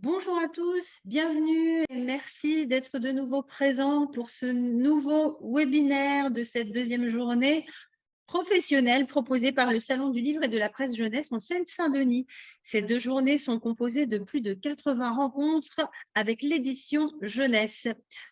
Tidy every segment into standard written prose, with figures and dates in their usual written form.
Bonjour à tous, bienvenue et merci d'être de nouveau présents pour ce nouveau webinaire de cette deuxième journée professionnelle proposée par le Salon du Livre et de la Presse Jeunesse en Seine-Saint-Denis. Ces deux journées sont composées de plus de 80 rencontres avec l'édition Jeunesse.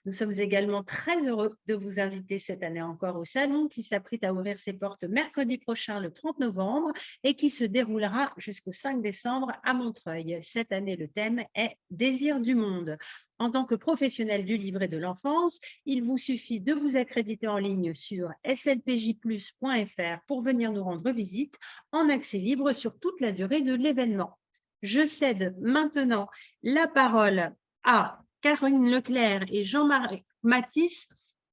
Nous sommes également très heureux de vous inviter cette année encore au Salon qui s'apprête à ouvrir ses portes mercredi prochain, le 30 novembre, et qui se déroulera jusqu'au 5 décembre à Montreuil. Cette année, le thème est Désir du monde. En tant que professionnel du livre et de l'enfance, il vous suffit de vous accréditer en ligne sur slpjplus.fr pour venir nous rendre visite en accès libre sur toute la durée de l'événement. Je cède maintenant la parole à Caroline Leclerc et Jean-Marc Matisse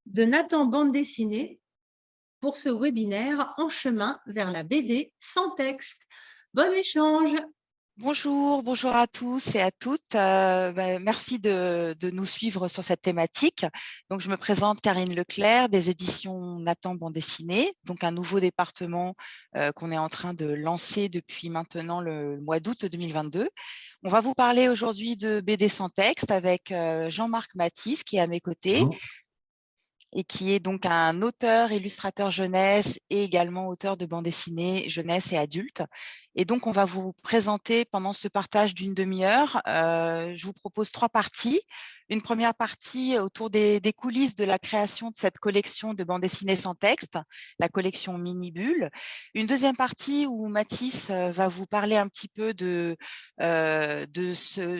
de Nathan Bande Dessinée pour ce webinaire En chemin vers la BD sans texte. Bon échange! Bonjour à tous et à toutes. Merci de nous suivre sur cette thématique. Donc, je me présente Karine Leclerc des éditions Nathan Bande Dessinée, donc un nouveau département qu'on est en train de lancer depuis maintenant le mois d'août 2022. On va vous parler aujourd'hui de BD sans texte avec Jean-Marc Matisse qui est à mes côtés. Bonjour. Et qui est donc un auteur, illustrateur jeunesse et également auteur de bande dessinée jeunesse et adulte. Et donc, on va vous présenter pendant ce partage d'une demi-heure, je vous propose 3 parties. Une première partie autour des coulisses de la création de cette collection de bande dessinée sans texte, la collection Mini Bulle. Une deuxième partie où Mathis va vous parler un petit peu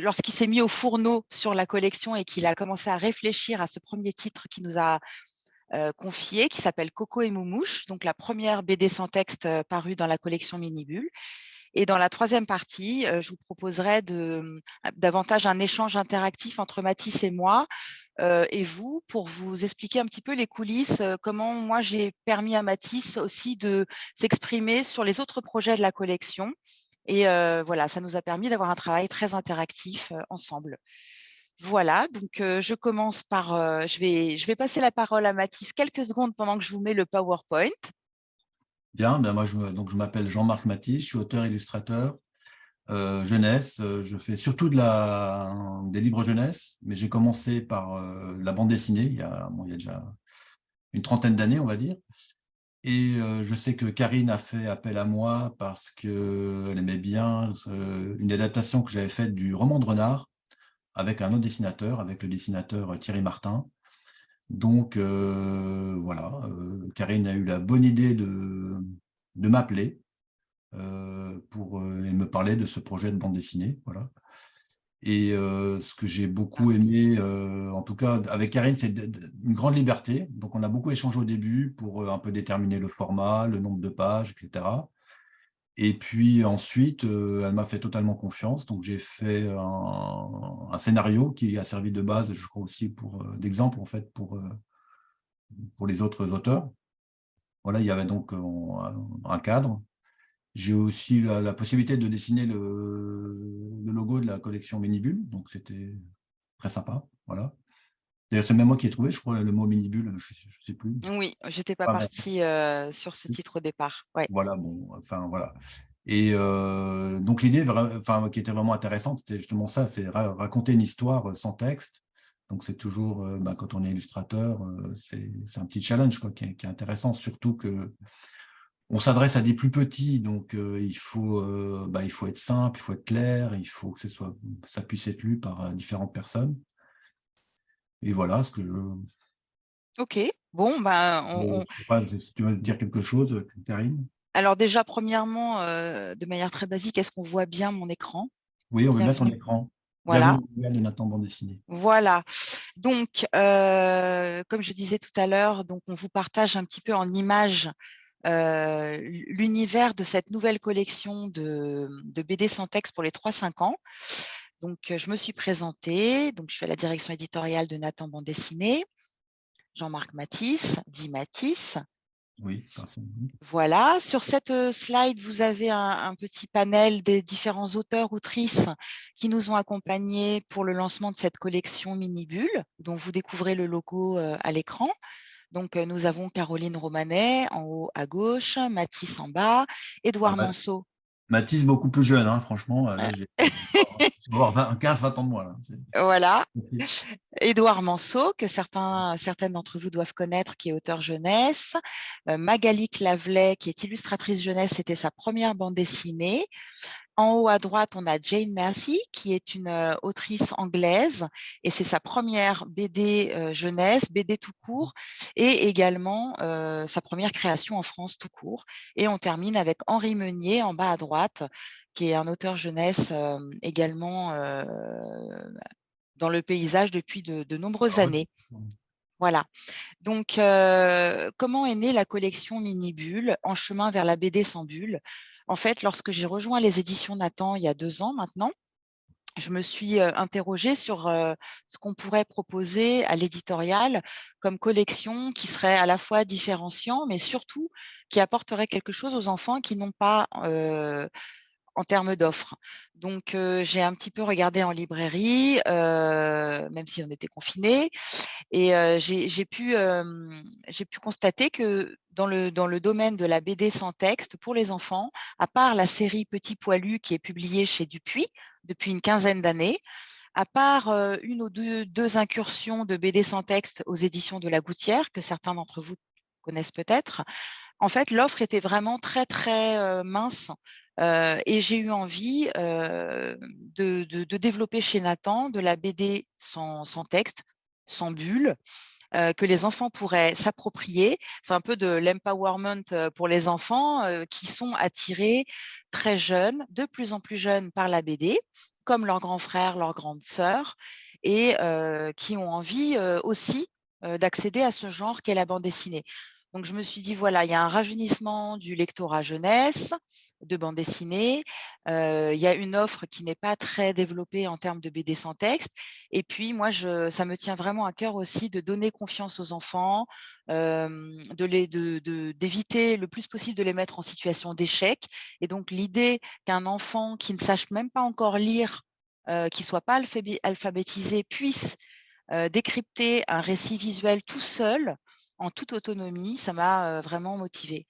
lorsqu'il s'est mis au fourneau sur la collection et qu'il a commencé à réfléchir à ce premier titre qui nous a confié, qui s'appelle Coco et Moumouche, donc la première BD sans texte parue dans la collection Mini Bulle. Et dans la troisième partie, je vous proposerai davantage un échange interactif entre Mathis et moi et vous pour vous expliquer un petit peu les coulisses, comment moi j'ai permis à Mathis aussi de s'exprimer sur les autres projets de la collection. Et voilà, ça nous a permis d'avoir un travail très interactif ensemble. Voilà, donc je commence par, je vais passer la parole à Mathis quelques secondes pendant que je vous mets le PowerPoint. Bien, ben moi je m'appelle Jean-Marc Matisse, je suis auteur-illustrateur jeunesse. Je fais surtout des livres jeunesse, mais j'ai commencé par la bande dessinée il y a déjà une trentaine d'années, on va dire. Et je sais que Karine a fait appel à moi parce qu'elle aimait bien une adaptation que j'avais faite du roman de Renard avec un autre dessinateur, avec le dessinateur Thierry Martin. Donc voilà, Karine a eu la bonne idée de m'appeler pour me parler de ce projet de bande dessinée. Voilà. Et ce que j'ai beaucoup aimé, en tout cas avec Karine, c'est une grande liberté. Donc on a beaucoup échangé au début pour un peu déterminer le format, le nombre de pages, etc. Et puis ensuite, elle m'a fait totalement confiance. Donc j'ai fait un scénario qui a servi de base, je crois aussi, d'exemple en fait pour les autres auteurs. Voilà, il y avait donc un cadre. J'ai aussi la possibilité de dessiner le logo de la collection Minibule, donc c'était très sympa. Voilà. D'ailleurs, c'est même moi qui ai trouvé, je crois, le mot Minibule, je ne sais plus. Oui, j'étais pas Pareil. partie sur ce titre au départ. Ouais. Voilà, bon, enfin voilà. Et donc l'idée qui était vraiment intéressante, c'était justement ça, c'est raconter une histoire sans texte. Donc c'est toujours, quand on est illustrateur, c'est un petit challenge quoi, qui est intéressant, surtout que on s'adresse à des plus petits, donc il faut être simple, il faut être clair, il faut que ça puisse être lu par différentes personnes. Et voilà ce que Ok, bon, ben, je sais pas si tu veux dire quelque chose, Karine. alors déjà, premièrement, de manière très basique, est-ce qu'on voit bien mon écran? Oui, on veut mettre en Bienvenue. écran. Bienvenue Voilà. au Mondial de Nathan Bande Dessinée. Voilà. Donc, comme je disais tout à l'heure, donc on vous partage un petit peu en images l'univers de cette nouvelle collection de BD sans texte pour les 3-5 ans. Donc, je me suis présentée. Donc, je suis à la direction éditoriale de Nathan Bande Dessinée. Jean-Marc Matisse, dit Matisse. Oui, merci. Voilà, sur cette slide, vous avez un petit panel des différents auteurs, autrices qui nous ont accompagnés pour le lancement de cette collection Mini Bulle, dont vous découvrez le logo à l'écran. Donc, nous avons Caroline Romanet en haut à gauche, Mathis en bas, Ah, Édouard Manceau. Mathis, beaucoup plus jeune, hein, franchement. Là, On va avoir 15-20 ans de moi. Là. Voilà. Édouard Manceau, que certaines d'entre vous doivent connaître, qui est auteur jeunesse. Magali Clavelet, qui est illustratrice jeunesse, c'était sa première bande dessinée. En haut à droite, on a Jane Massey, qui est une autrice anglaise, et c'est sa première BD jeunesse, BD tout court, et également sa première création en France tout court. Et on termine avec Henri Meunier, en bas à droite, qui est un auteur jeunesse également dans le paysage depuis de nombreuses années. Voilà. Donc, comment est née la collection Mini Bulle, En chemin vers la BD sans bulle? En fait, lorsque j'ai rejoint les éditions Nathan il y a 2 ans maintenant, je me suis interrogée sur ce qu'on pourrait proposer à l'éditorial comme collection qui serait à la fois différenciant, mais surtout qui apporterait quelque chose aux enfants qui n'ont pas en termes d'offres. Donc, j'ai un petit peu regardé en librairie, même si on était confinés, et j'ai pu constater que dans le domaine de la BD sans texte pour les enfants, à part la série Petit Poilu qui est publiée chez Dupuis depuis une quinzaine d'années, à part une ou deux incursions de BD sans texte aux éditions de La Gouttière, que certains d'entre vous connaissent peut-être, en fait, l'offre était vraiment très, très mince. Et j'ai eu envie de développer chez Nathan de la BD sans texte, sans bulle, que les enfants pourraient s'approprier. C'est un peu de l'empowerment pour les enfants qui sont attirés très jeunes, de plus en plus jeunes par la BD, comme leurs grands frères, leurs grandes sœurs, et qui ont envie aussi d'accéder à ce genre qu'est la bande dessinée. Donc, je me suis dit, voilà, il y a un rajeunissement du lectorat jeunesse, de bande dessinée. Il y a une offre qui n'est pas très développée en termes de BD sans texte. Et puis, moi, ça me tient vraiment à cœur aussi de donner confiance aux enfants, d'éviter le plus possible de les mettre en situation d'échec. Et donc, l'idée qu'un enfant qui ne sache même pas encore lire, qui ne soit pas alphabétisé, puisse décrypter un récit visuel tout seul, en toute autonomie, ça m'a vraiment motivée.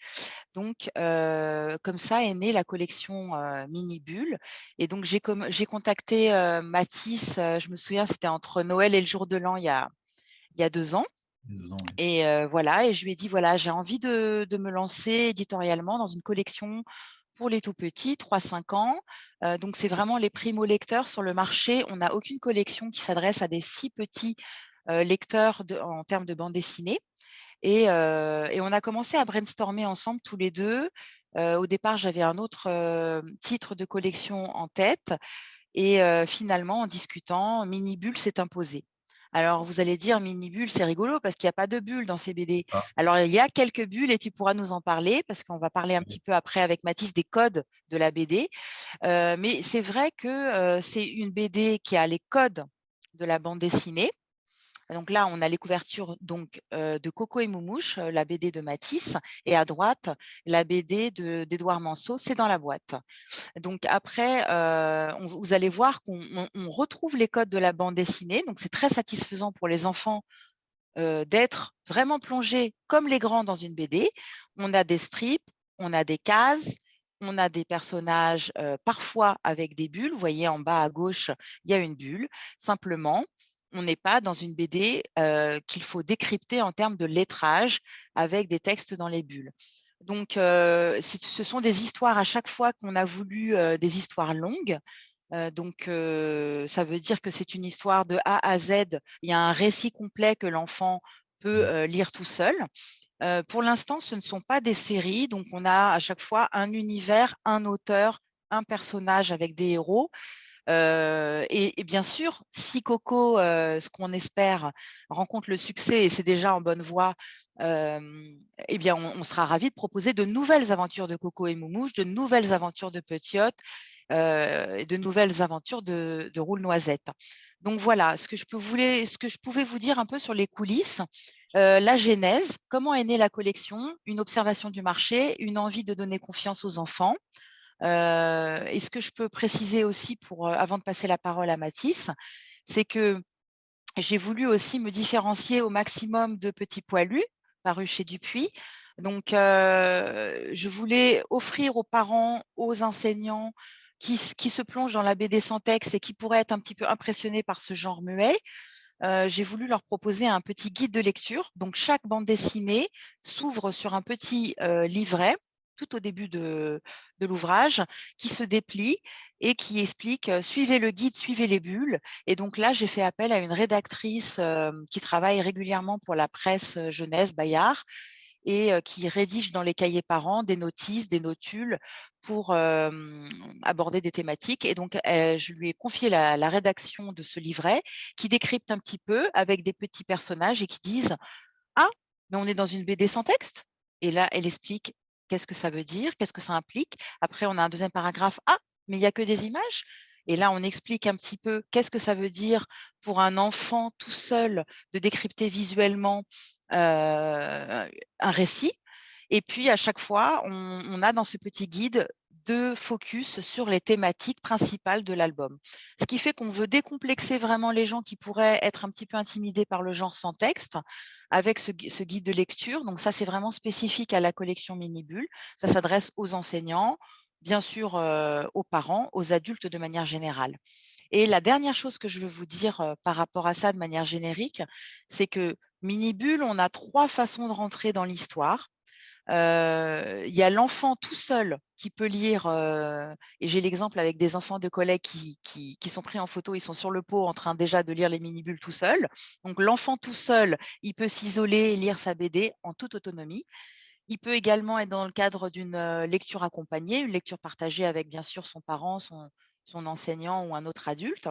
Donc, comme ça est née la collection Mini Bulle. Et donc, j'ai contacté Mathis, je me souviens, c'était entre Noël et le jour de l'an il y a 2 ans. Et voilà, et je lui ai dit, voilà, j'ai envie de me lancer éditorialement dans une collection pour les tout petits, 3-5 ans. Donc, c'est vraiment les primo-lecteurs sur le marché. On n'a aucune collection qui s'adresse à des si petits lecteurs en termes de bande dessinée. Et on a commencé à brainstormer ensemble tous les deux. Au départ, j'avais un autre titre de collection en tête. Et finalement, en discutant, Mini Bulle s'est imposé. Alors, vous allez dire, Mini Bulle, c'est rigolo parce qu'il n'y a pas de bulles dans ces BD. Ah. Alors, il y a quelques bulles et tu pourras nous en parler parce qu'on va parler un petit peu après avec Mathis des codes de la BD. Mais c'est vrai que c'est une BD qui a les codes de la bande dessinée. Donc là, on a les couvertures de Coco et Moumouche, la BD de Matisse, et à droite, la BD d'Édouard Manceau, c'est dans la boîte. Donc après, vous allez voir qu'on retrouve les codes de la bande dessinée, donc c'est très satisfaisant pour les enfants d'être vraiment plongés comme les grands dans une BD. On a des strips, on a des cases, on a des personnages parfois avec des bulles. Vous voyez en bas à gauche, il y a une bulle. Simplement, on n'est pas dans une BD qu'il faut décrypter en termes de lettrage avec des textes dans les bulles. Donc, ce sont des histoires à chaque fois qu'on a voulu des histoires longues. Donc, ça veut dire que c'est une histoire de A à Z. Il y a un récit complet que l'enfant peut lire tout seul. Pour l'instant, ce ne sont pas des séries. Donc, on a à chaque fois un univers, un auteur, un personnage avec des héros. Et bien sûr, si Coco, ce qu'on espère, rencontre le succès et c'est déjà en bonne voie, eh bien, on sera ravis de proposer de nouvelles aventures de Coco et Moumouche, de nouvelles aventures de Petiote et de nouvelles aventures de Roule Noisette. Donc voilà, ce que je pouvais vous dire un peu sur les coulisses, la genèse, comment est née la collection, une observation du marché, une envie de donner confiance aux enfants. Et ce que je peux préciser aussi avant de passer la parole à Mathis, c'est que j'ai voulu aussi me différencier au maximum de Petit Poilu, paru chez Dupuis. Donc, je voulais offrir aux parents, aux enseignants qui se plongent dans la BD sans texte et qui pourraient être un petit peu impressionnés par ce genre muet, j'ai voulu leur proposer un petit guide de lecture. Donc, chaque bande dessinée s'ouvre sur un petit livret tout au début de l'ouvrage, qui se déplie et qui explique suivez le guide, suivez les bulles. Et donc là, j'ai fait appel à une rédactrice qui travaille régulièrement pour la presse jeunesse Bayard et qui rédige dans les cahiers parents des notices, des notules pour aborder des thématiques. Et donc, je lui ai confié la rédaction de ce livret qui décrypte un petit peu avec des petits personnages et qui disent « Ah, mais on est dans une BD sans texte ?» Et là, elle explique qu'est-ce que ça veut dire, qu'est-ce que ça implique. Après, on a un deuxième paragraphe « Ah, mais il n'y a que des images ?» Et là, on explique un petit peu qu'est-ce que ça veut dire pour un enfant tout seul de décrypter visuellement un récit. Et puis, à chaque fois, on a dans ce petit guide 2 focus sur les thématiques principales de l'album. Ce qui fait qu'on veut décomplexer vraiment les gens qui pourraient être un petit peu intimidés par le genre sans texte avec ce guide de lecture. Donc ça, c'est vraiment spécifique à la collection Mini-Bulle. Ça s'adresse aux enseignants, bien sûr aux parents, aux adultes de manière générale. Et la dernière chose que je veux vous dire par rapport à ça de manière générique, c'est que Mini-Bulle, on a 3 façons de rentrer dans l'histoire. Il y a l'enfant tout seul qui peut lire, et j'ai l'exemple avec des enfants de collègues qui sont pris en photo, ils sont sur le pot en train déjà de lire les mini-bulles tout seul. Donc l'enfant tout seul, il peut s'isoler et lire sa BD en toute autonomie. Il peut également être dans le cadre d'une lecture accompagnée, une lecture partagée avec bien sûr son parent, son enseignant ou un autre adulte.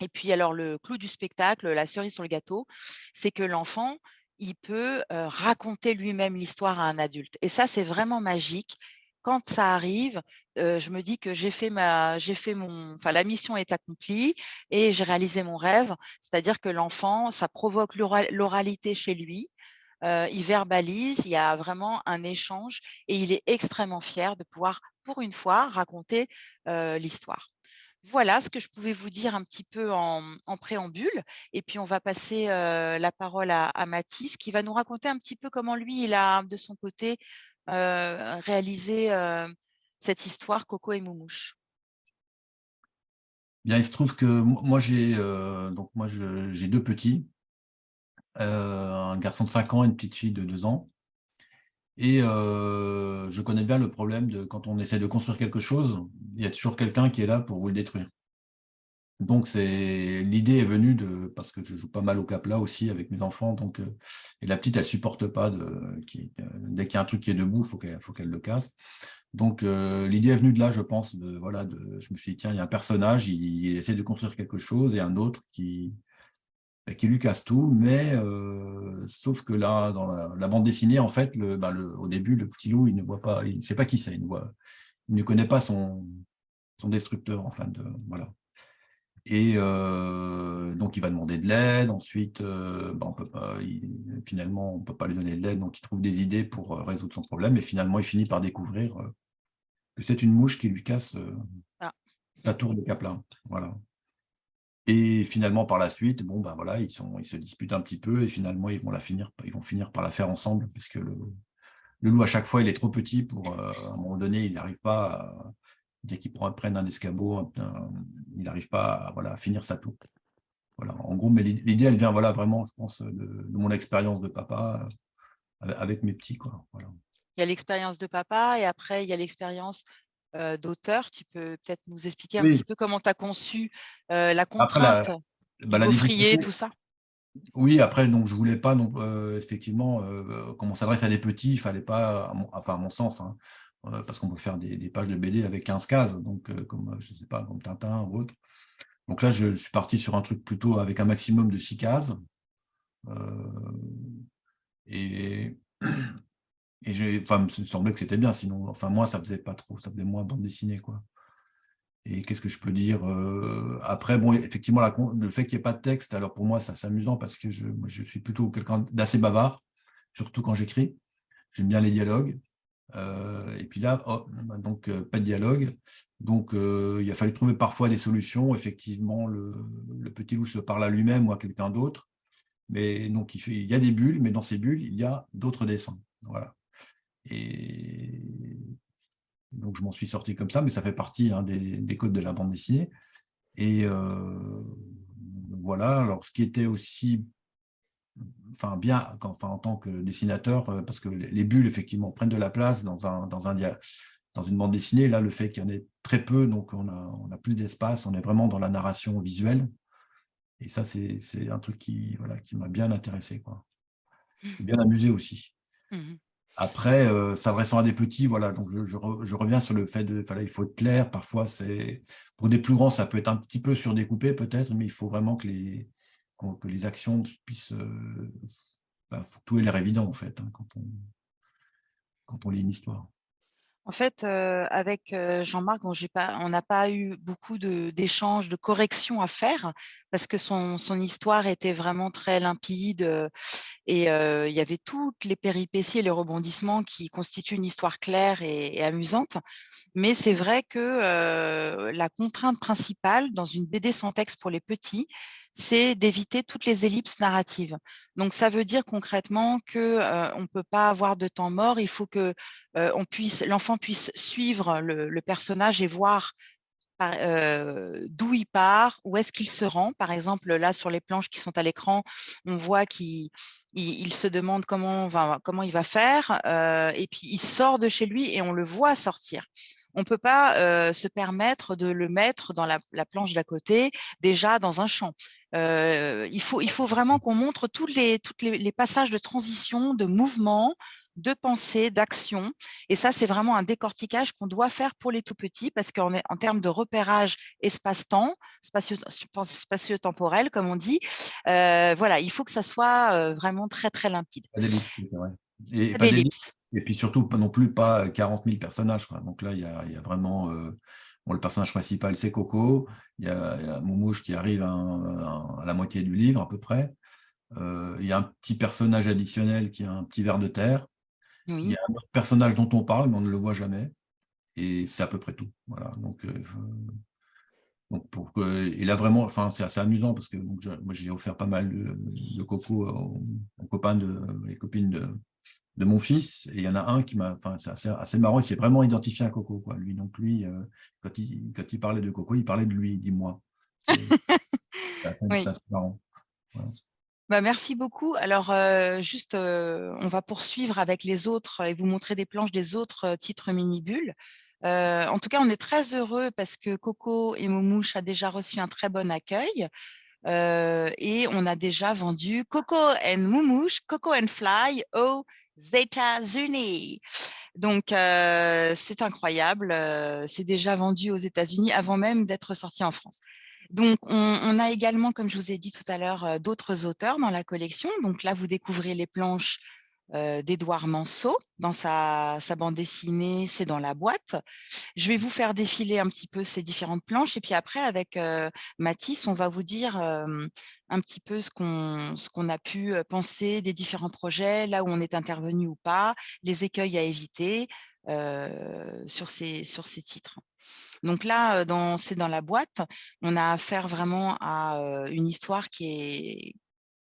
Et puis alors le clou du spectacle, la cerise sur le gâteau, c'est que l'enfant, il peut raconter lui-même l'histoire à un adulte. Et ça, c'est vraiment magique. Quand ça arrive, je me dis que la mission est accomplie et j'ai réalisé mon rêve. C'est-à-dire que l'enfant, ça provoque l'oralité chez lui. Il verbalise, il y a vraiment un échange et il est extrêmement fier de pouvoir, pour une fois, raconter l'histoire. Voilà ce que je pouvais vous dire un petit peu en préambule. Et puis, on va passer la parole à Mathis, qui va nous raconter un petit peu comment lui, il a, de son côté, réalisé cette histoire Coco et Moumouche. Bien, il se trouve que moi, j'ai 2 petits, un garçon de 5 ans et une petite fille de 2 ans. Et je connais bien le problème de quand on essaie de construire quelque chose, il y a toujours quelqu'un qui est là pour vous le détruire. Donc, l'idée est venue parce que je joue pas mal au Capla aussi avec mes enfants. Donc, et la petite, elle supporte pas dès qu'il y a un truc qui est debout, faut qu'elle le casse. Donc, l'idée est venue de là, je pense. Je me suis dit, tiens, il y a un personnage, il essaie de construire quelque chose, et un autre qui lui casse tout. Mais sauf que là, dans la bande dessinée, en fait, au début, le petit loup, il ne voit pas, il ne sait pas qui c'est, il ne connaît pas son destructeur, enfin, voilà. Et donc, il va demander de l'aide. Ensuite, finalement, on ne peut pas lui donner de l'aide. Donc, il trouve des idées pour résoudre son problème. Et finalement, il finit par découvrir que c'est une mouche qui lui casse sa tour de Kaplan. Voilà. Et finalement, par la suite, voilà, ils se disputent un petit peu. Et finalement, ils vont finir par la faire ensemble. Parce que le loup, à chaque fois, il est trop petit pour, à un moment donné, il n'arrive pas dès qu'ils prennent un escabeau, il n'arrive pas à finir sa tour. Voilà, en gros, mais l'idée, elle vient vraiment, je pense, de mon expérience de papa avec mes petits, quoi. Voilà. Il y a l'expérience de papa et après, il y a l'expérience d'auteur. Tu peux peut-être nous expliquer un petit peu comment tu as conçu la Après, contrainte du la gaufrier, difficulté, tout ça. oui, après, donc, je ne voulais pas, effectivement, comme on s'adresse à des petits, il ne fallait pas, à mon sens, hein, parce qu'on peut faire des pages de BD avec 15 cases, donc, comme, je sais pas, comme Tintin ou autre. Donc là, je suis parti sur un truc plutôt avec un maximum de 6 cases. Et il me semblait que c'était bien, sinon, enfin, moi, ça faisait pas trop, ça faisait moins bande dessinée, quoi. Et qu'est-ce que je peux dire après, effectivement, le fait qu'il n'y ait pas de texte, alors pour moi, c'est amusant parce que moi, je suis plutôt quelqu'un d'assez bavard, surtout quand j'écris. J'aime bien les dialogues. Et puis là, donc, pas de dialogue. Donc, il a fallu trouver parfois des solutions. Effectivement, le petit loup se parle à lui-même ou à quelqu'un d'autre. Mais donc, il y a des bulles, mais dans ces bulles, il y a d'autres dessins. Voilà. Et Donc, je m'en suis sorti comme ça, mais ça fait partie des codes de la bande dessinée. Et voilà, alors ce qui était aussi bien en tant que dessinateur, parce que les bulles, effectivement, prennent de la place dans une bande dessinée. Là, le fait qu'il y en ait très peu, donc on a plus d'espace, on est vraiment dans la narration visuelle. Et ça, c'est un truc qui m'a bien intéressé, quoi. Et bien amusé aussi. Mmh. Après, s'adressant à des petits, voilà, donc je reviens sur le fait il faut être clair. Parfois, pour des plus grands, ça peut être un petit peu surdécoupé peut-être, mais il faut vraiment que les actions puissent, faut que tout ait l'air évident en fait, hein, quand on lit une histoire. En fait, avec, Jean-Marc, bon, on n'a pas eu beaucoup d'échanges, de corrections à faire parce que son histoire était vraiment très limpide, et il y avait toutes les péripéties et les rebondissements qui constituent une histoire claire et amusante. Mais c'est vrai que, la contrainte principale dans une BD sans texte pour les petits, c'est d'éviter toutes les ellipses narratives. Donc ça veut dire concrètement que, on ne peut pas avoir de temps mort. Il faut que, l'enfant puisse suivre le personnage et voir d'où il part, où est-ce qu'il se rend. Par exemple, là, sur les planches qui sont à l'écran, on voit qu'il se demande comment il va faire, et puis il sort de chez lui et on le voit sortir. On ne peut pas se permettre de le mettre dans la planche d'à côté, déjà dans un champ. Il faut vraiment qu'on montre tous les passages de transition, de mouvement, de pensée, d'action. Et ça, c'est vraiment un décortiquage qu'on doit faire pour les tout petits parce qu'en termes de repérage espace-temps, spatio-temporel, comme on dit, voilà, il faut que ça soit vraiment très, très limpide. Pas d'ellipse, c'est vrai. Et Pas pas d'ellipse. d'ellipse. Et puis surtout, non plus pas 40 000 personnages, quoi. Donc là, il y a vraiment… le personnage principal, c'est Coco. Il y a Moumouche qui arrive à la moitié du livre, à peu près. Il y a un petit personnage additionnel qui a un petit ver de terre. Il y Oui. a un autre personnage dont on parle, mais on ne le voit jamais. Et c'est à peu près tout. Voilà. Et là, vraiment, c'est assez amusant parce que moi, j'ai offert pas mal de Coco aux copains et copines de mon fils, et il y en a un c'est assez marrant, il s'est vraiment identifié à Coco, quoi, lui. Donc lui, quand il parlait de Coco, il parlait de lui, dis-moi. C'est Oui. assez marrant. Voilà. Bah, merci beaucoup. Alors, juste, on va poursuivre avec les autres et vous montrer des planches des autres titres mini-bulles. En tout cas, on est très heureux parce que Coco et Moumouche a déjà reçu un très bon accueil. Et on a déjà vendu Coco and Moumouche, Coco and Fly aux États-Unis. Donc, c'est incroyable. C'est déjà vendu aux États-Unis avant même d'être sorti en France. Donc, on a également, comme je vous ai dit tout à l'heure, d'autres auteurs dans la collection. Donc là, vous découvrez les planches d'Édouard Manceau dans sa bande dessinée C'est dans la boîte. Je vais vous faire défiler un petit peu ces différentes planches et puis après, avec Mathis, on va vous dire un petit peu ce qu'on a pu penser des différents projets, là où on est intervenu ou pas, les écueils à éviter sur ces titres. Donc là, C'est dans la boîte, on a affaire vraiment à une histoire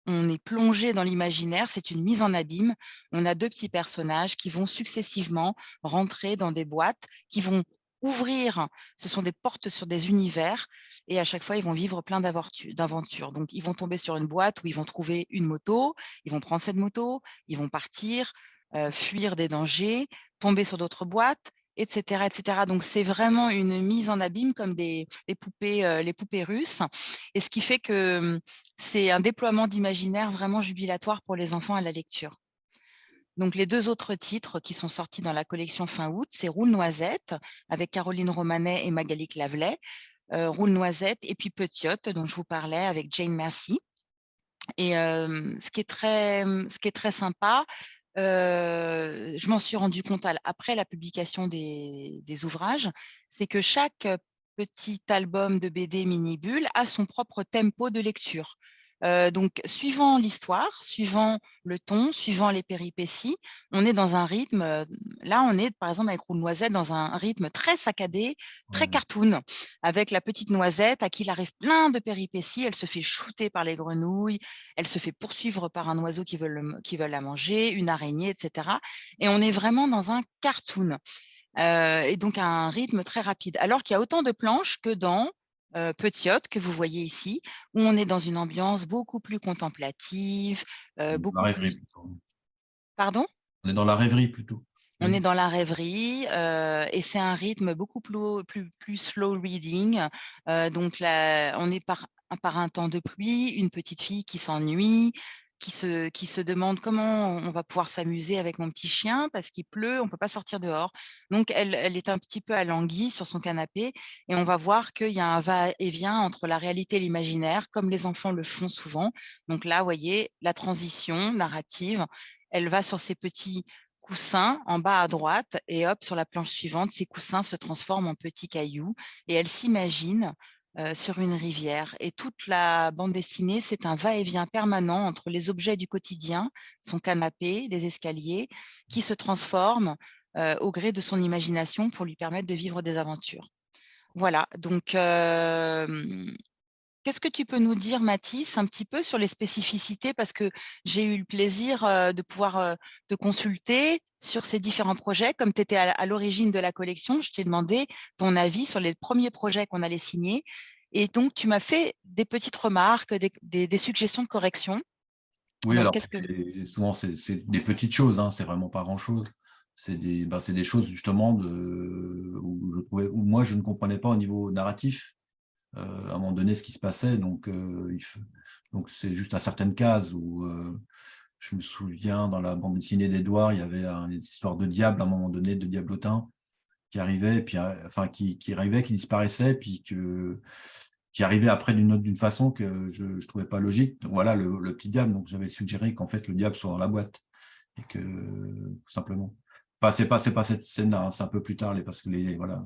on est plongé dans l'imaginaire, c'est une mise en abîme. On a deux petits personnages qui vont successivement rentrer dans des boîtes, qui vont ouvrir, ce sont des portes sur des univers, et à chaque fois, ils vont vivre plein d'aventures. Donc, ils vont tomber sur une boîte où ils vont trouver une moto, ils vont prendre cette moto, ils vont partir, fuir des dangers, tomber sur d'autres boîtes, etc., etc. Donc, c'est vraiment une mise en abîme comme les poupées russes. Et ce qui fait que c'est un déploiement d'imaginaire vraiment jubilatoire pour les enfants à la lecture. Donc, les deux autres titres qui sont sortis dans la collection fin août, c'est Roule Noisette avec Caroline Romanet et Magali Clavelet, Roule Noisette et puis Petiote dont je vous parlais avec Jane Massey. Et ce qui est très sympa, je m'en suis rendu compte après la publication des ouvrages, c'est que chaque petit album de BD mini-bulle a son propre tempo de lecture. Donc, suivant l'histoire, suivant le ton, suivant les péripéties, on est dans un rythme. Là, on est, par exemple, avec Roule Noisette, dans un rythme très saccadé, très Ouais. cartoon, avec la petite Noisette à qui il arrive plein de péripéties. Elle se fait shooter par les grenouilles, elle se fait poursuivre par un oiseau qui veut la manger, une araignée, etc. Et on est vraiment dans un cartoon. et donc à un rythme très rapide. Alors qu'il y a autant de planches que dans Petiote, que vous voyez ici, où on est dans une ambiance beaucoup plus contemplative, La beaucoup rêverie plus… plutôt. Pardon ? On est dans la rêverie plutôt. On Oui. est dans la rêverie et c'est un rythme beaucoup plus slow reading. Donc là, on est par un temps de pluie, une petite fille qui s'ennuie, qui se demande comment on va pouvoir s'amuser avec mon petit chien parce qu'il pleut, on ne peut pas sortir dehors. Donc, elle est un petit peu alanguie sur son canapé et on va voir qu'il y a un va-et-vient entre la réalité et l'imaginaire, comme les enfants le font souvent. Donc là, vous voyez, la transition narrative, elle va sur ces petits coussins en bas à droite et hop, sur la planche suivante, ces coussins se transforment en petits cailloux et elle s'imagine sur une rivière. Et toute la bande dessinée, c'est un va-et-vient permanent entre les objets du quotidien, son canapé, des escaliers, qui se transforment au gré de son imagination pour lui permettre de vivre des aventures. Voilà, donc qu'est-ce que tu peux nous dire, Mathis, un petit peu sur les spécificités? Parce que j'ai eu le plaisir de pouvoir te consulter sur ces différents projets. Comme tu étais à l'origine de la collection, je t'ai demandé ton avis sur les premiers projets qu'on allait signer. Et donc, tu m'as fait des petites remarques, des suggestions de correction. Oui, Donc, alors qu'est-ce que… souvent c'est des petites choses, hein, c'est vraiment pas grand-chose. C'est des choses justement où moi je ne comprenais pas au niveau narratif à un moment donné ce qui se passait. Donc c'est juste à certaines cases où je me souviens dans la bande dessinée d'Edouard, il y avait une histoire de diable à un moment donné, de diablotin qui arrivait, puis enfin qui arrivait, qui disparaissait, puis qui arrivait après d'une façon que je ne trouvais pas logique. Donc, voilà le petit diable. Donc j'avais suggéré qu'en fait le diable soit dans la boîte et que tout simplement. Enfin c'est pas cette scène-là, hein, c'est un peu plus tard parce que voilà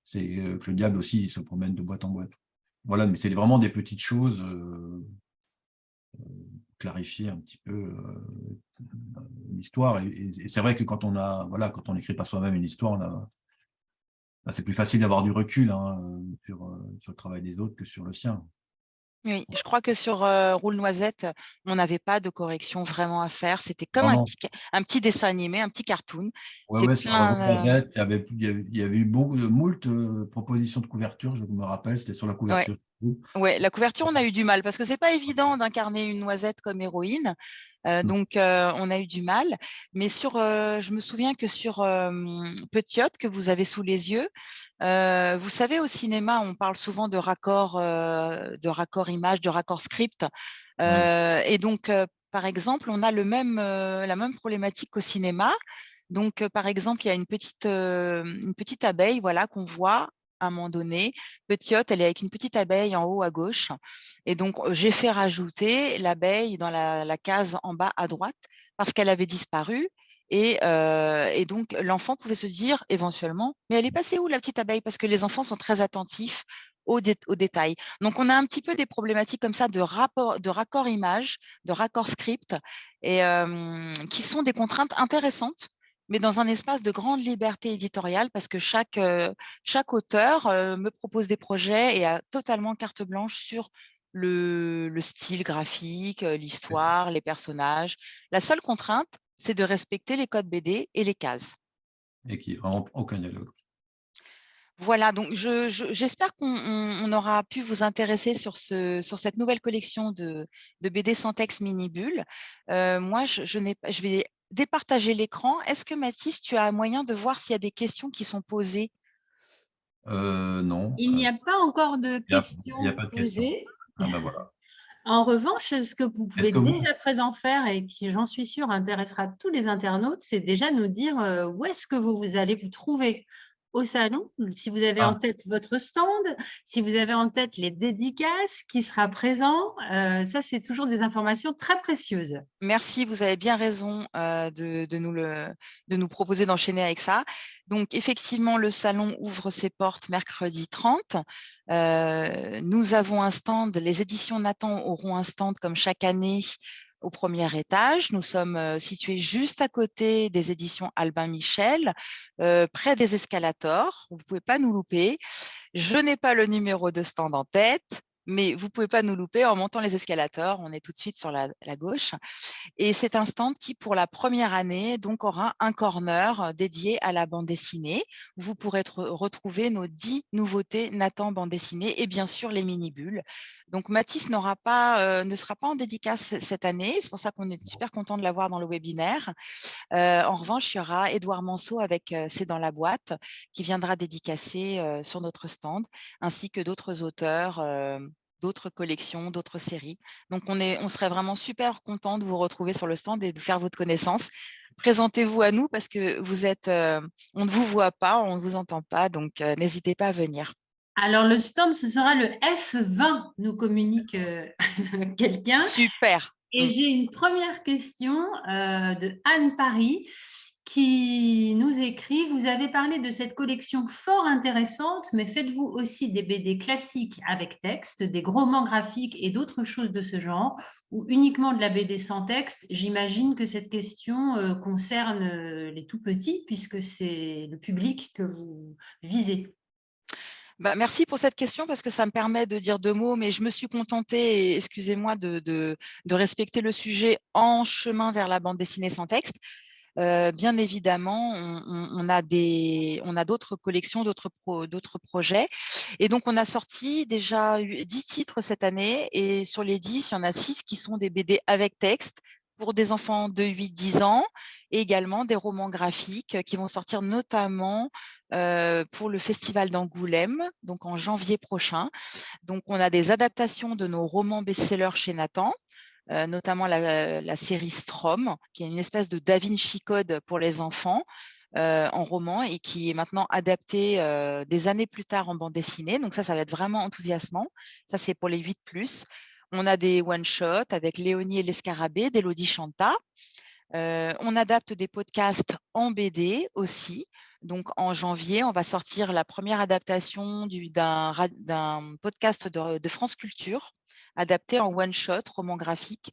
c'est que le diable aussi il se promène de boîte en boîte. Voilà, mais c'est vraiment des petites choses. Clarifier un petit peu l'histoire. Et c'est vrai que quand on n'écrit pas soi-même une histoire, c'est plus facile d'avoir du recul hein, sur le travail des autres que sur le sien. Oui, je crois que sur Roule Noisette, on n'avait pas de correction vraiment à faire. C'était comme Non, non. un petit dessin animé, un petit cartoon. C'est Ouais, sur plein… Gazette, il y avait eu beaucoup de moult propositions de couverture, je me rappelle, c'était sur la Ouais. couverture. Ouais, la couverture, on a eu du mal parce que c'est pas évident d'incarner une noisette comme héroïne. Donc, on a eu du mal. Mais je me souviens que sur Petiote, que vous avez sous les yeux, vous savez, au cinéma, on parle souvent de raccord image, de raccord script. Oui. Et donc, par exemple, on a la même problématique qu'au cinéma. Donc, par exemple, il y a une petite abeille voilà, qu'on voit à un moment donné. Petiote, elle est avec une petite abeille en haut à gauche. Et donc, j'ai fait rajouter l'abeille dans la case en bas à droite parce qu'elle avait disparu. Et donc, l'enfant pouvait se dire éventuellement, mais elle est passée où la petite abeille? Parce que les enfants sont très attentifs aux détails. Donc, on a un petit peu des problématiques comme ça de raccord image, de raccord script, et qui sont des contraintes intéressantes, mais dans un espace de grande liberté éditoriale parce que chaque auteur me propose des projets et a totalement carte blanche sur le style graphique, l'histoire, les personnages. La seule contrainte, c'est de respecter les codes BD et les cases. Et qui vraiment aucun dialogue. Voilà, donc j'espère qu'on aura pu vous intéresser sur cette nouvelle collection de BD sans texte mini-bulle. Moi, je vais départager l'écran. Est-ce que Mathis, tu as moyen de voir s'il y a des questions qui sont posées? Non. Il n'y a pas encore de Il n'y a questions pas de questions. posées. Ah ben voilà. En revanche, ce que vous Est-ce pouvez que vous… dès à présent faire et qui, j'en suis sûre, intéressera tous les internautes, c'est déjà nous dire où est-ce que vous allez vous trouver au salon, si vous avez en tête votre stand, si vous avez en tête les dédicaces, qui sera présent. Ça, c'est toujours des informations très précieuses. Merci, vous avez bien raison de nous proposer d'enchaîner avec ça. Donc, effectivement, le salon ouvre ses portes mercredi 30. Nous avons un stand, les éditions Nathan auront un stand comme chaque année au premier étage. Nous sommes situés juste à côté des éditions Albin Michel, près des escalators. Vous ne pouvez pas nous louper. Je n'ai pas le numéro de stand en tête, mais vous ne pouvez pas nous louper en montant les escalators. On est tout de suite sur la gauche. Et c'est un stand qui, pour la première année, donc aura un corner dédié à la bande dessinée. Vous pourrez retrouver nos 10 nouveautés Nathan bande dessinée et bien sûr les mini-bulles. Donc Mathis ne sera pas en dédicace cette année. C'est pour ça qu'on est super content de l'avoir dans le webinaire. En revanche, il y aura Édouard Manceau avec C'est dans la boîte qui viendra dédicacer sur notre stand, ainsi que d'autres auteurs, d'autres collections, d'autres séries. Donc, on serait vraiment super content de vous retrouver sur le stand et de faire votre connaissance. Présentez-vous à nous parce que on ne vous voit pas, on ne vous entend pas, donc n'hésitez pas à venir. Alors, le stand, ce sera le F20, nous communique quelqu'un. Super. Et j'ai une première question de Anne Paris qui nous écrit: vous avez parlé de cette collection fort intéressante, mais faites-vous aussi des BD classiques avec texte, des romans graphiques et d'autres choses de ce genre, ou uniquement de la BD sans texte? J'imagine que cette question concerne les tout petits, puisque c'est le public que vous visez. Merci pour cette question parce que ça me permet de dire 2 mots, mais je me suis contentée, et excusez-moi, de respecter le sujet en chemin vers la bande dessinée sans texte. Bien évidemment, on a d'autres collections, d'autres projets. Et donc, on a sorti déjà 10 titres cette année. Et sur les 10, il y en a 6 qui sont des BD avec texte pour des enfants de 8-10 ans, et également des romans graphiques qui vont sortir notamment pour le Festival d'Angoulême, donc en janvier prochain. Donc, on a des adaptations de nos romans best-sellers chez Nathan, notamment la série Strom, qui est une espèce de Da Vinci Code pour les enfants en roman et qui est maintenant adaptée des années plus tard en bande dessinée. Donc ça va être vraiment enthousiasmant. Ça, c'est pour les 8+. On a des one-shots avec Léonie et l'Escarabée d'Élodie Chanta. On adapte des podcasts en BD aussi. Donc, en janvier, on va sortir la première adaptation d'un podcast de France Culture, adapté en one-shot, roman graphique,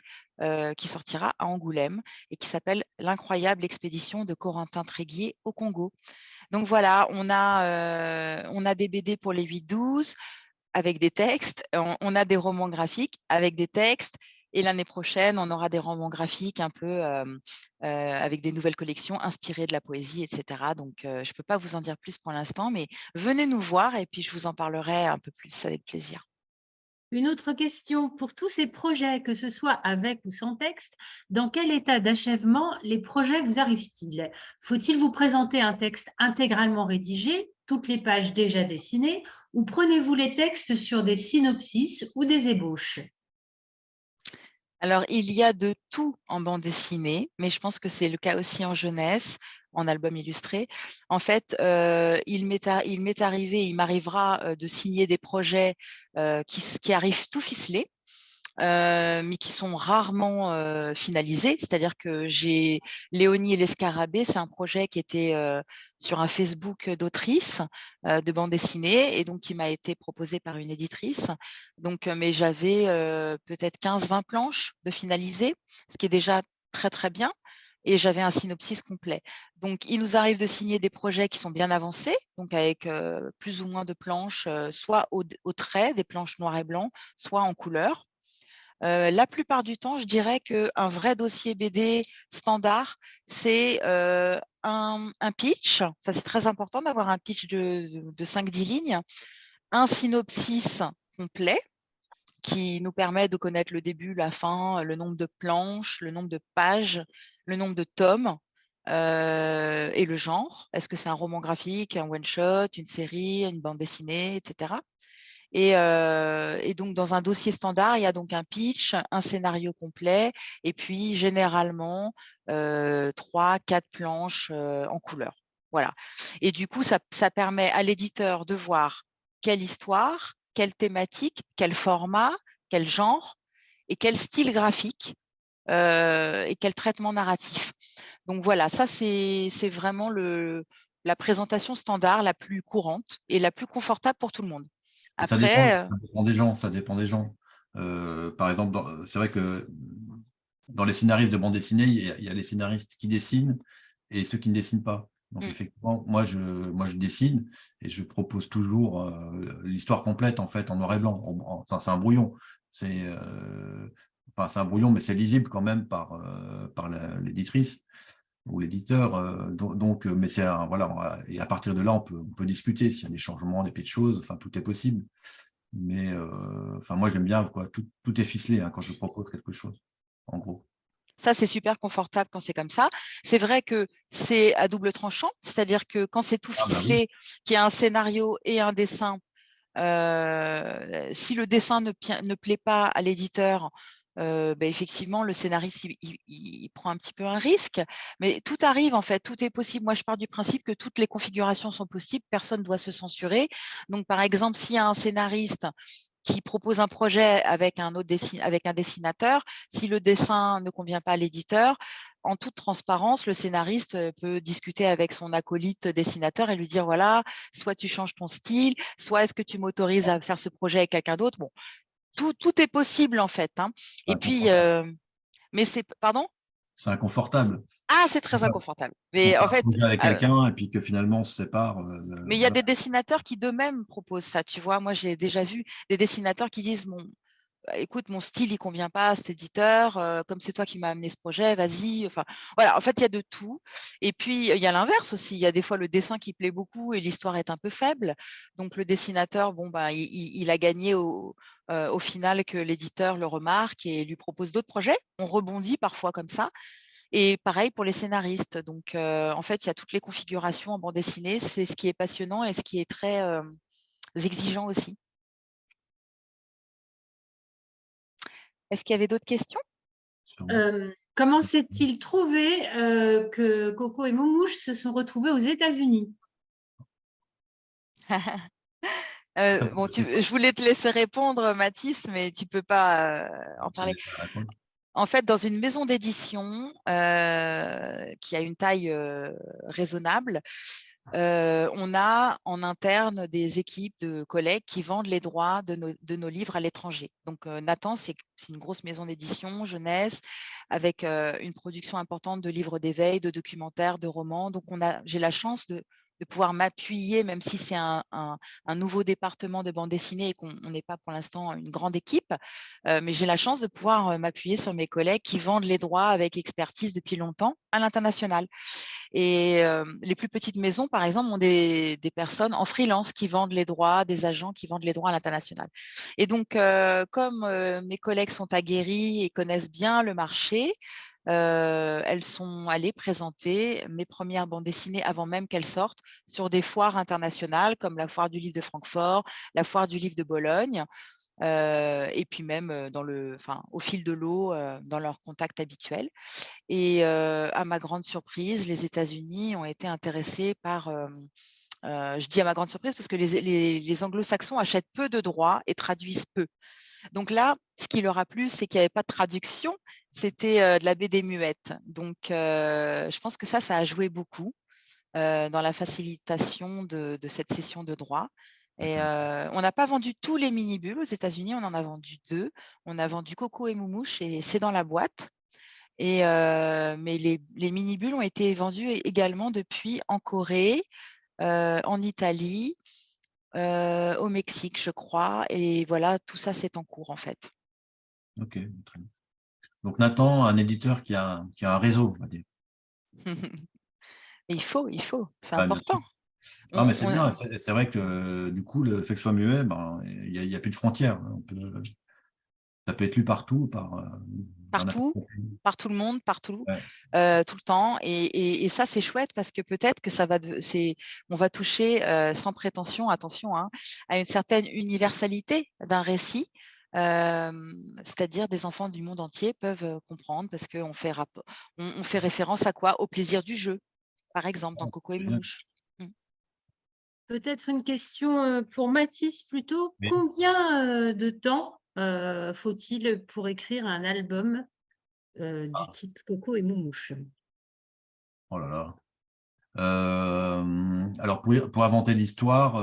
qui sortira à Angoulême et qui s'appelle L'incroyable expédition de Corentin Tréguier au Congo. Donc voilà, on a des BD pour les 8-12 avec des textes, on a des romans graphiques avec des textes, et l'année prochaine, on aura des romans graphiques un peu avec des nouvelles collections inspirées de la poésie, etc. Donc, je ne peux pas vous en dire plus pour l'instant, mais venez nous voir et puis je vous en parlerai un peu plus avec plaisir. Une autre question: pour tous ces projets, que ce soit avec ou sans texte, dans quel état d'achèvement les projets vous arrivent-ils? Faut-il vous présenter un texte intégralement rédigé, toutes les pages déjà dessinées, ou prenez-vous les textes sur des synopsis ou des ébauches? Alors, il y a de tout en bande dessinée, mais je pense que c'est le cas aussi en jeunesse, en album illustré. En fait, il m'est arrivé, il m'arrivera de signer des projets qui arrivent tout ficelés, mais qui sont rarement finalisés. C'est-à-dire que j'ai Léonie et l'Escarabée, c'est un projet qui était sur un Facebook d'autrice de bande dessinée et donc qui m'a été proposé par une éditrice. Donc, mais j'avais peut-être 15-20 planches de finaliser, ce qui est déjà très, très bien. Et j'avais un synopsis complet. Donc, il nous arrive de signer des projets qui sont bien avancés, donc avec plus ou moins de planches, soit au trait, des planches noir et blanc, soit en couleur. La plupart du temps, je dirais qu'un vrai dossier BD standard, c'est un pitch. Ça, c'est très important d'avoir un pitch de 5-10 lignes, un synopsis complet qui nous permet de connaître le début, la fin, le nombre de planches, le nombre de pages, le nombre de tomes et le genre. Est-ce que c'est un roman graphique, un one-shot, une série, une bande dessinée, etc. Et donc, dans un dossier standard, il y a donc un pitch, un scénario complet, et puis généralement 3-4 planches en couleur. Voilà. Et du coup, ça permet à l'éditeur de voir quelle histoire, quelle thématique, quel format, quel genre et quel style graphique et quel traitement narratif. Donc voilà, ça c'est vraiment la présentation standard la plus courante et la plus confortable pour tout le monde. Ça Après, dépend des gens. Ça dépend des gens. Par exemple, c'est vrai que dans les scénaristes de bande dessinée, il y a les scénaristes qui dessinent et ceux qui ne dessinent pas. Donc, effectivement, moi, je dessine et je propose toujours l'histoire complète, en fait, en noir et blanc. Enfin, c'est un brouillon. Enfin, c'est un brouillon, mais c'est lisible quand même par l'éditrice ou l'éditeur. Donc, mais voilà. Et à partir de là, on peut discuter s'il y a des changements, des petites choses. Enfin, tout est possible. Mais enfin, moi, j'aime bien, quoi. Tout est ficelé quand je propose quelque chose, en gros. Ça, c'est super confortable quand c'est comme ça. C'est vrai que c'est à double tranchant, c'est-à-dire que quand c'est tout Ah bah oui. ficelé, qu'il y a un scénario et un dessin, si le dessin ne plaît pas à l'éditeur, effectivement, le scénariste, il prend un petit peu un risque. Mais tout arrive, en fait, tout est possible. Moi, je pars du principe que toutes les configurations sont possibles, personne ne doit se censurer. Donc, par exemple, s'il y a un scénariste qui propose un projet avec un dessinateur, si le dessin ne convient pas à l'éditeur, en toute transparence, le scénariste peut discuter avec son acolyte dessinateur et lui dire, voilà, soit tu changes ton style, soit est-ce que tu m'autorises à faire ce projet avec quelqu'un d'autre. Bon, tout est possible en fait. Hein. C'est Et puis, inconfortable. mais c'est, pardon? C'est inconfortable. Ah, c'est très inconfortable. On Mais fait en un fait, projet avec quelqu'un et puis que finalement on se sépare. mais il y a Voilà. des dessinateurs qui d'eux-mêmes proposent ça. Tu vois, moi, j'ai déjà vu des dessinateurs qui disent, écoute, mon style, il convient pas à cet éditeur, comme c'est toi qui m'as amené ce projet, vas-y. Enfin, voilà, en fait, il y a de tout. Et puis, il y a l'inverse aussi. Il y a des fois le dessin qui plaît beaucoup et l'histoire est un peu faible. Donc, le dessinateur, il a gagné au final que l'éditeur le remarque et lui propose d'autres projets. On rebondit parfois comme ça. Et pareil pour les scénaristes. Donc, en fait, il y a toutes les configurations en bande dessinée. C'est ce qui est passionnant et ce qui est très exigeant aussi. Est-ce qu'il y avait d'autres questions? Comment s'est-il trouvé que Coco et Moumouche se sont retrouvés aux États-Unis? Je voulais te laisser répondre, Mathis, mais tu ne peux pas en parler. En fait, dans une maison d'édition qui a une taille raisonnable, on a en interne des équipes de collègues qui vendent les droits de nos livres à l'étranger. Donc, Nathan, c'est une grosse maison d'édition, jeunesse, avec une production importante de livres d'éveil, de documentaires, de romans. Donc, j'ai la chance de pouvoir m'appuyer, même si c'est un nouveau département de bande dessinée et qu'on n'est pas pour l'instant une grande équipe, mais j'ai la chance de pouvoir m'appuyer sur mes collègues qui vendent les droits avec expertise depuis longtemps à l'international. Et les plus petites maisons, par exemple, ont des personnes en freelance qui vendent les droits, des agents qui vendent les droits à l'international. Et donc, comme mes collègues sont aguerris et connaissent bien le marché, elles sont allées présenter mes premières bandes dessinées avant même qu'elles sortent sur des foires internationales comme la foire du livre de Francfort, la foire du livre de Bologne, et puis même au fil de l'eau dans leurs contacts habituels. Et à ma grande surprise, les États-Unis ont été intéressés par… je dis à ma grande surprise parce que les anglo-saxons achètent peu de droits et traduisent peu. Donc là, ce qui leur a plu, c'est qu'il n'y avait pas de traduction, c'était de la BD muette. Donc, je pense que ça a joué beaucoup dans la facilitation de cette cession de droits. Et on n'a pas vendu tous les mini-bulles aux États-Unis, on en a vendu 2. On a vendu Coco et Moumouche et c'est dans la boîte. Et, mais les mini-bulles ont été vendus également depuis en Corée, en Italie, au Mexique, je crois. Et voilà, tout ça, c'est en cours en fait. Ok, très bien. Donc Nathan, un éditeur qui a un réseau, on va dire. Il faut, c'est Ah, bien sûr. important. Ah, mais c'est bien. C'est vrai que du coup, le fait que ce soit muet, il n'y a plus de frontières. Ça peut être lu partout par n'importe Partout, qui. par tout le monde, partout, Ouais. tout le temps. Et ça, c'est chouette parce que peut-être que on va toucher sans prétention, attention, hein, à une certaine universalité d'un récit. C'est-à-dire des enfants du monde entier peuvent comprendre parce qu'on fait, on fait référence à quoi? Au plaisir du jeu, par exemple, dans Coco et Moumouche. Peut-être une question pour Mathis plutôt. Oui. Combien de temps faut-il pour écrire un album du type Coco et Moumouche? Oh là là. Alors, pour inventer l'histoire,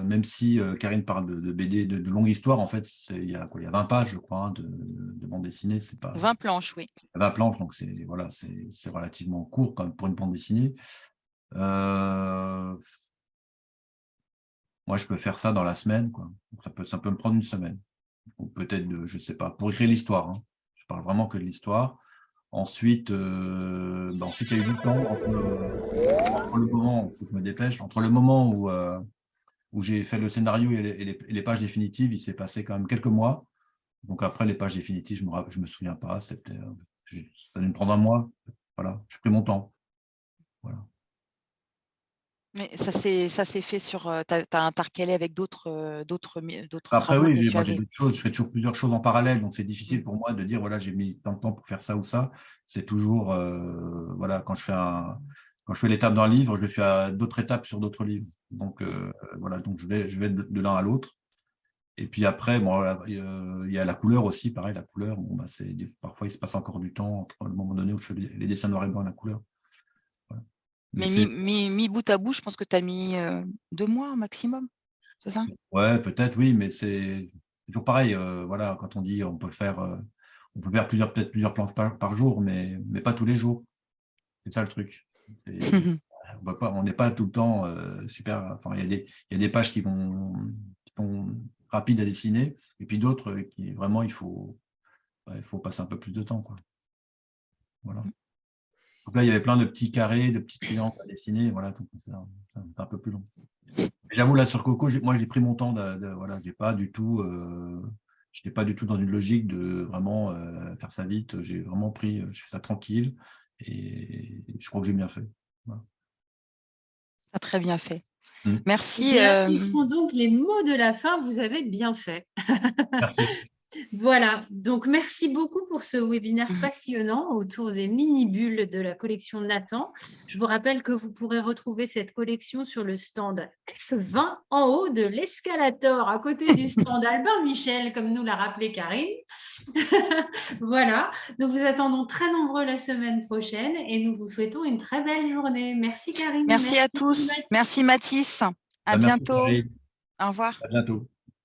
même si Karine parle de BD, de longue histoire, en fait, il y a 20 pages, je crois, hein, de bande dessinée. C'est pas 20 planches, oui. 20 planches, donc c'est relativement court quand même pour une bande dessinée. Moi, je peux faire ça dans la semaine, quoi. Donc, ça peut me prendre une semaine. Ou peut-être, je ne sais pas, pour écrire l'histoire. Hein. Je parle vraiment que de l'histoire. Ensuite, ensuite, il y a eu du temps entre le moment, il faut que je me dépêche, entre le moment où j'ai fait le scénario et les pages définitives, il s'est passé quand même quelques mois. Donc après, les pages définitives, je me souviens pas, ça allait me prendre un mois. Voilà, j'ai pris mon temps. Voilà. Mais ça s'est fait sur… Tu as intercalé avec d'autres Après, travaux oui, que tu j'ai avais. d'autres choses, je fais toujours plusieurs choses en parallèle, donc c'est difficile pour moi de dire, voilà, j'ai mis tant de temps pour faire ça ou ça. C'est toujours, voilà, quand je fais l'étape d'un livre, je le fais à d'autres étapes sur d'autres livres. Donc, voilà, donc je vais de l'un à l'autre. Et puis après, bon, il y a la couleur aussi, pareil, la couleur, bon, bah, parfois il se passe encore du temps entre le moment donné où je fais les dessins noir et blanc et la couleur. Voilà. Mais mis bout à bout, je pense que tu as mis 2 mois maximum, c'est ça? Ouais, peut-être, oui, mais c'est toujours pareil. Voilà, quand on dit on peut faire peut-être plusieurs planches par jour, mais pas tous les jours. C'est ça le truc. On n'est pas tout le temps super. Enfin, il y a des pages qui sont rapides à dessiner, et puis d'autres qui vraiment il faut passer un peu plus de temps, quoi. Voilà. Donc là, il y avait plein de petits carrés, de petits triangles à dessiner. Voilà, donc c'est un peu plus long. J'avoue, là, sur Coco, moi, j'ai pris mon temps. Voilà, je n'étais pas du tout dans une logique de vraiment faire ça vite. J'ai vraiment je fais ça tranquille et je crois que j'ai bien fait. Voilà. Tu as très bien fait. Mm. Merci. Eh bien, ce sont donc les mots de la fin. Vous avez bien fait. Merci. Voilà, donc merci beaucoup pour ce webinaire passionnant autour des mini-bulles de la collection Nathan. Je vous rappelle que vous pourrez retrouver cette collection sur le stand F20 en haut de l'escalator, à côté du stand Albin Michel, comme nous l'a rappelé Karine. Voilà, nous vous attendons très nombreux la semaine prochaine et nous vous souhaitons une très belle journée. Merci Karine. Merci à tous. Merci Mathis. À Merci, bientôt. Karine. Au revoir. À bientôt.